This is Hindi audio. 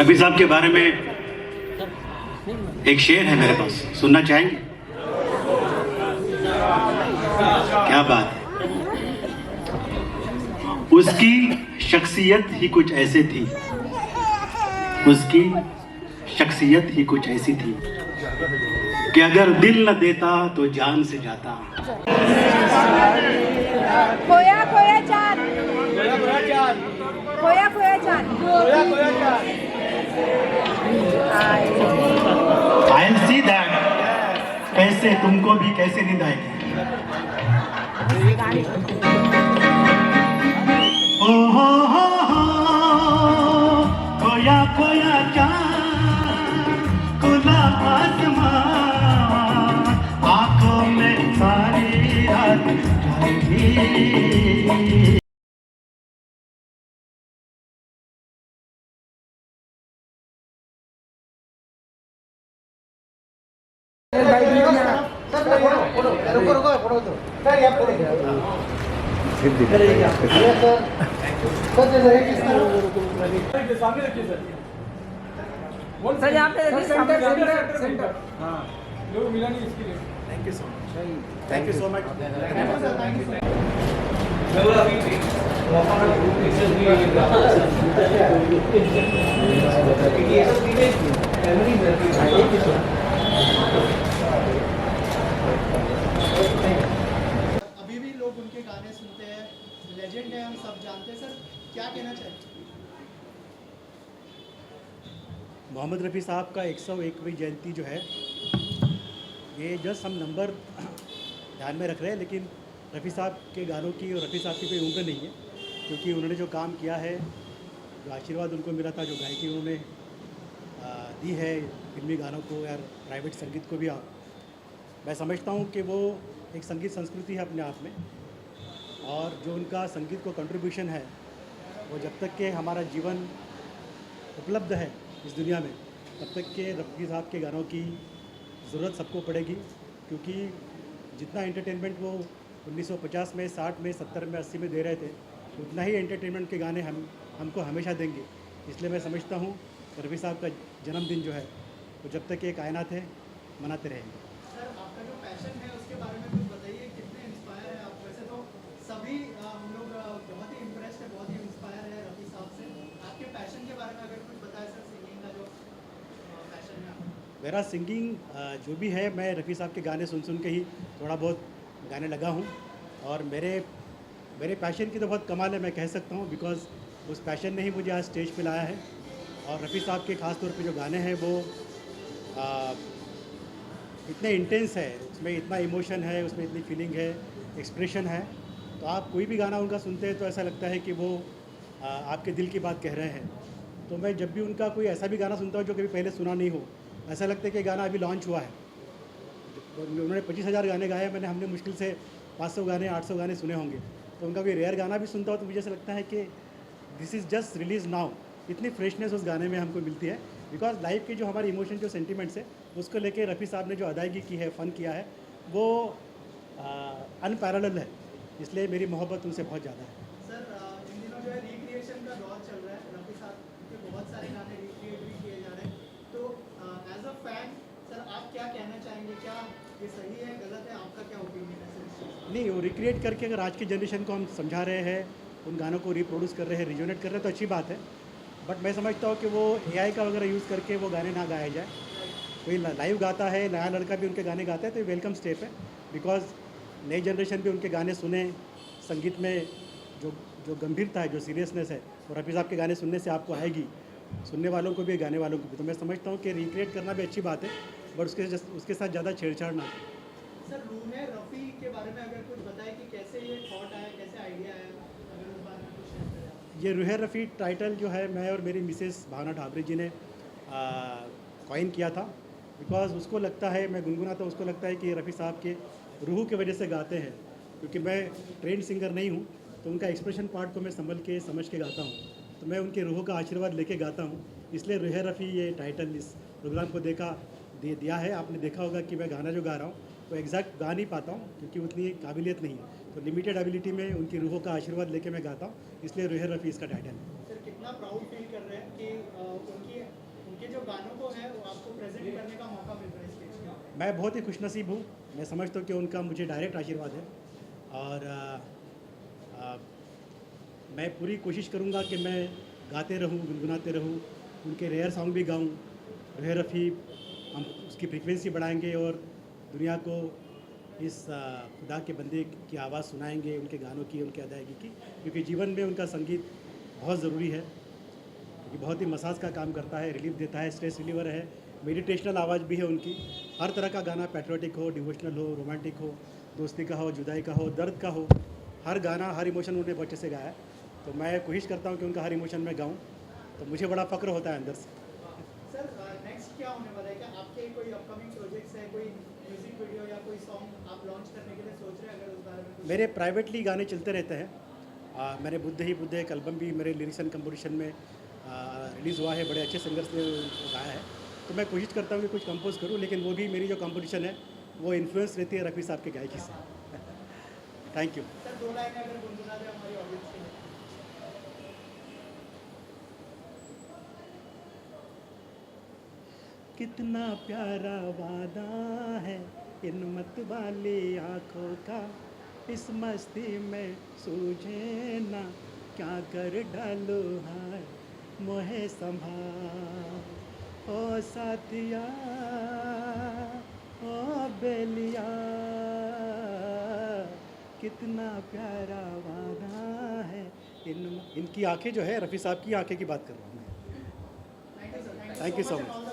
रफी साहब के बारे में एक शेर है मेरे पास, सुनना चाहेंगे? क्या बात है। उसकी शख्सियत ही कुछ ऐसे थी, उसकी शख्सियत ही कुछ ऐसी थी कि अगर दिल न देता तो जान से जाता। खोया खोया चांद, खोया खोया चांद, I'll see that। कैसे तुमको भी कैसे नींद आएगी। ओ हो खोया खोया चांद, खुला आसमां, आंखों में सारी रात जाएगी। सर यहाँ पे देखिए, सेंटर। हाँ लोग मिला नहीं इसके लिए। Thank you so much, thank you so much. चलो अभी अभी भी लोग उनके गाने सुनते हैं, लेजेंड है, हम सब जानते हैं। सर क्या कहना चाहिए? मोहम्मद रफ़ी साहब का 101वीं जयंती जो है, ये जस्ट हम नंबर ध्यान में रख रहे हैं, लेकिन रफ़ी साहब के गानों की और रफ़ी साहब की कोई उम्र नहीं है, क्योंकि उन्होंने जो काम किया है, जो आशीर्वाद उनको मिला था, जो गायकी उन्होंने दी है फिल्मी गानों को या प्राइवेट संगीत को भी, मैं समझता हूँ कि वो एक संगीत संस्कृति है अपने आप में, और जो उनका संगीत को कंट्रीब्यूशन है, वो जब तक के हमारा जीवन उपलब्ध है इस दुनिया में, तब तक के रफ़ी साहब के गानों की ज़रूरत सबको पड़ेगी, क्योंकि जितना एंटरटेनमेंट वो 1950 में, 60 में, 70 में, 80 में दे रहे थे, उतना ही एंटरटेनमेंट के गाने हमको हमेशा देंगे। इसलिए मैं समझता हूँ रफ़ी साहब का जन्मदिन जो है, वो जब तक ये कायनात है, मनाते रहेंगे। सर आपका जो पैशन है उसके बारे में कुछ बताइए, कितने इंस्पायर है आप? वैसे तो सभी हम लोग बहुत ही इम्प्रेस्ड है, बहुत ही इंस्पायर है रफ़ी साहब से। आपके पैशन के बारे में अगर कुछ बताए सर, सिंगिंग का जो पैशन है आपका। मेरा सिंगिंग जो भी है, मैं रफ़ी साहब के गाने सुन के ही थोड़ा बहुत गाने लगा हूँ, और मेरे पैशन की तो बहुत कमाल है, मैं कह सकता हूँ, बिकॉज़ उस पैशन ने ही मुझे आज स्टेज पे लाया है। और रफ़ी साहब के ख़ास तौर पे जो गाने हैं वो इतने इंटेंस है, उसमें इतना इमोशन है, उसमें इतनी फीलिंग है, एक्सप्रेशन है, तो आप कोई भी गाना उनका सुनते हैं तो ऐसा लगता है कि वो आपके दिल की बात कह रहे हैं। तो मैं जब भी उनका कोई ऐसा भी गाना सुनता हूँ जो कभी पहले सुना नहीं हो, ऐसा लगता है कि गाना अभी लॉन्च हुआ है। उन्होंने 25,000 गाने गाए, हमने मुश्किल से 500 गाने, 800 गाने सुने होंगे, तो उनका कोई रेयर गाना भी सुनता हो तो मुझे ऐसा लगता है कि this is just release now. इतनी फ्रेशनेस उस गाने में हमको मिलती है, बिकॉज लाइफ के जो हमारे इमोशन, जो सेंटिमेंट्स है, उसको लेके रफ़ी साहब ने जो अदायगी की है, फ़न किया है, वो अनपैरेलल है, इसलिए मेरी मोहब्बत उनसे बहुत ज़्यादा है। सर इन दिनों जो है रिक्रिएशन का दौर चल रहा है, रफ़ी साहब के बहुत सारे गाने रिक्रिएट भी किए जा रहे हैं, तो एज अ फैन सर आप क्या कहना चाहेंगे? क्या ये सही है, गलत है? आपका क्या ओपिनियन है सर इस चीज़ पर? नहीं, वो रिक्रिएट करके अगर आज की जनरेशन को हम समझा रहे हैं, उन गानों को रिप्रोड्यूस कर रहे हैं, रिजोनेट कर रहे हैं, तो अच्छी बात है। बट मैं समझता हूँ कि वो AI का वगैरह यूज़ करके वो गाने ना गाए जाए। कोई लाइव गाता है, नया लड़का भी उनके गाने गाता है, तो ये वेलकम स्टेप है, बिकॉज नई जनरेशन भी उनके गाने सुने। संगीत में जो गंभीरता है, जो सीरियसनेस है, वो रफ़ी साहब के गाने सुनने से आपको आएगी, सुनने वालों को भी, गाने वालों को भी। तो मैं समझता हूँ कि रिक्रिएट करना भी अच्छी बात है, बट उसके साथ ज़्यादा छेड़छाड़ ना करें। सर रूहे रफ़ी के बारे में अगर कुछ बताएं कि कैसे ये थॉट आया, कैसे आइडिया आया, अगर उस बारे में कुछ शेयर करें आप। ये रूहे रफ़ी टाइटल जो है, मैं और मेरी मिसेस भावना ढाबरे जी ने कॉइन किया था, बिकॉज उसको लगता है, मैं गुनगुनाता हूँ, उसको लगता है कि ये रफ़ी साहब के रूह की वजह से गाते हैं, क्योंकि मैं ट्रेंड सिंगर नहीं हूँ, तो उनका एक्सप्रेशन पार्ट को मैं समझ के गाता हूँ, तो मैं उनके रूह का आशीर्वाद लेके गाता हूँ, इसलिए रूहे रफ़ी ये टाइटल इस प्रोग्राम को दिया है। आपने देखा होगा कि मैं गाना जो गा रहा हूँ वो एग्जैक्ट गा नहीं पाता हूँ, क्योंकि उतनी काबिलियत नहीं है, तो लिमिटेड एबिलिटी में उनकी रूहों का आशीर्वाद लेके मैं गाता हूँ, इसलिए रूहे रफ़ी इसका टाइटल है। सर कितना प्राउड फील कर रहे हैं कि उनकी जो गानों को है वो आपको प्रेजेंट करने का मौका मिल रहा है स्टेज पे। मैं बहुत ही खुशनसीब हूँ। मैं समझता हूँ कि उनका मुझे डायरेक्ट आशीर्वाद है और मैं पूरी कोशिश करूँगा कि मैं गाते रहूँ, गुनगुनाते रहूँ, उनके रेयर सॉन्ग भी गाऊँ। रेयर रफ़ी हम उसकी फ्रीक्वेंसी बढ़ाएंगे और दुनिया को इस खुदा के बंदे की आवाज़ सुनाएंगे, उनके गानों की, उनकी अदायगी की, क्योंकि जीवन में उनका संगीत बहुत ज़रूरी है। ये बहुत ही मसाज का काम करता है, रिलीफ देता है, स्ट्रेस रिलीवर है, मेडिटेशनल आवाज़ भी है उनकी। हर तरह का गाना, पैट्रियोटिक हो, डिवोशनल हो, रोमांटिक हो, दोस्ती का हो, जुदाई का हो, दर्द का हो, हर गाना, हर इमोशन उन्होंने बहुत अच्छे से गाया है। तो मैं कोशिश करता हूँ कि उनका हर इमोशन में गाऊँ, तो मुझे बड़ा फ़क्र होता है अंदर से। सर नेक्स्ट क्या होने वाला है? क्या आपके कोई अपकमिंग प्रोजेक्ट्स है, कोई म्यूजिक वीडियो या कोई सॉन्ग आप लॉन्च करने के लिए सोच रहे हैं? अगर उस बारे में कुछ मेरे प्राइवेटली गाने चलते रहते हैं। मैंने बुद्ध ही बुद्ध एक एल्बम भी मेरे लिरिक्स एंड कंपोजिशन में रिलीज़ हुआ है, बड़े अच्छे सिंगर्स ने गाया है। तो मैं कोशिश करता हूँ कि कुछ कंपोज करूँ, लेकिन वो भी मेरी जो कंपोजिशन है वो इन्फ्लुएंस रहती है रफ़ी साहब के गायकी से। Thank you. सर 2 लाइनें अगर गुनगुना दें हमारी ऑडियंस के लिए। कितना प्यारा वादा है इन मत वाली आँखों का, इस मस्ती में सूझे ना क्या कर डालो हाय मोहे संभाल। ओ साथिया ओ बेलिया, कितना प्यारा वादा है इनकी आंखें जो है रफ़ी साहब की आंखें की बात कर रहा हूँ मैं। Thank you sir, Thank you so and much. all the